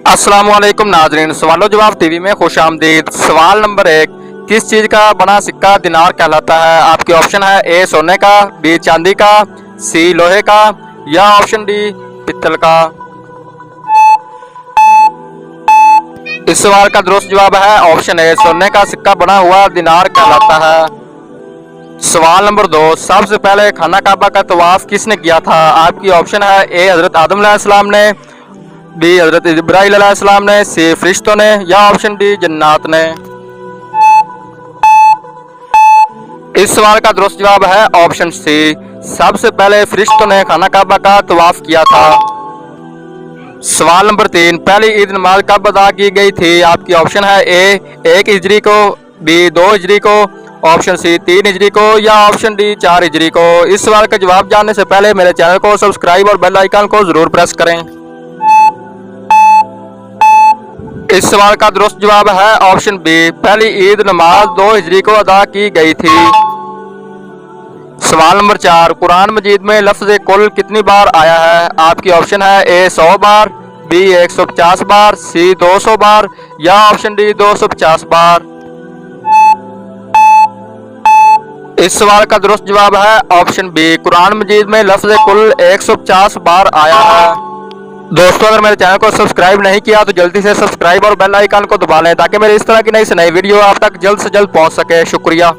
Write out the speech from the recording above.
अस्सलामुअलैकुम नाजरीन, सवालो जवाब टीवी में खुश आमदीद। सवाल नंबर 1, किस चीज़ का बना सिक्का दिनार कहलाता है? आपके ऑप्शन है ए सोने का, बी चांदी का, सी लोहे का या ऑप्शन डी पित्तल का। इस सवाल का दुरुस्त जवाब है ऑप्शन ए, सोने का सिक्का बना हुआ दिनार कहलाता है। सवाल नंबर 2, सबसे पहले खाना काबा का तवाफ किसने किया था? आपकी ऑप्शन है ए हजरत आदम अलैहिस्सलाम ने, बी हजरत इब्राहीम अलैहिस्सलाम ने, सी फरिश्तों ने या ऑप्शन डी जन्नात ने। इस सवाल का दुरुस्त जवाब है ऑप्शन सी, सबसे पहले फरिश्तों ने खाना काबा का तवाफ किया था। सवाल नंबर 3, पहली ईद नमाज कब अदा की गई थी? आपकी ऑप्शन है ए 1 हिजरी को, बी 2 हिजरी को, ऑप्शन सी 3 हिजरी को या ऑप्शन डी 4 हिजरी को। इस सवाल का जवाब जानने से पहले मेरे चैनल को सब्सक्राइब और बेल आइकन को जरूर प्रेस करें। इस सवाल का दुरुस्त जवाब है ऑप्शन बी, पहली ईद नमाज 2 हिजरी को अदा की गई थी। सवाल नंबर 4, कुरान मजीद में लफ्ज़ कुल कितनी बार आया है? आपकी ऑप्शन है ए 100 बार, बी 150 बार, सी 200 बार या ऑप्शन डी 250 बार। इस सवाल का दुरुस्त जवाब है ऑप्शन बी, कुरान मजीद में लफ्ज़ कुल 150 बार आया है। दोस्तों, अगर मेरे चैनल को सब्सक्राइब नहीं किया तो जल्दी से सब्सक्राइब और बेल आइकन को दबा लें ताकि मेरे इस तरह की नई से नई वीडियो आप तक जल्द से जल्द पहुंच सके। शुक्रिया।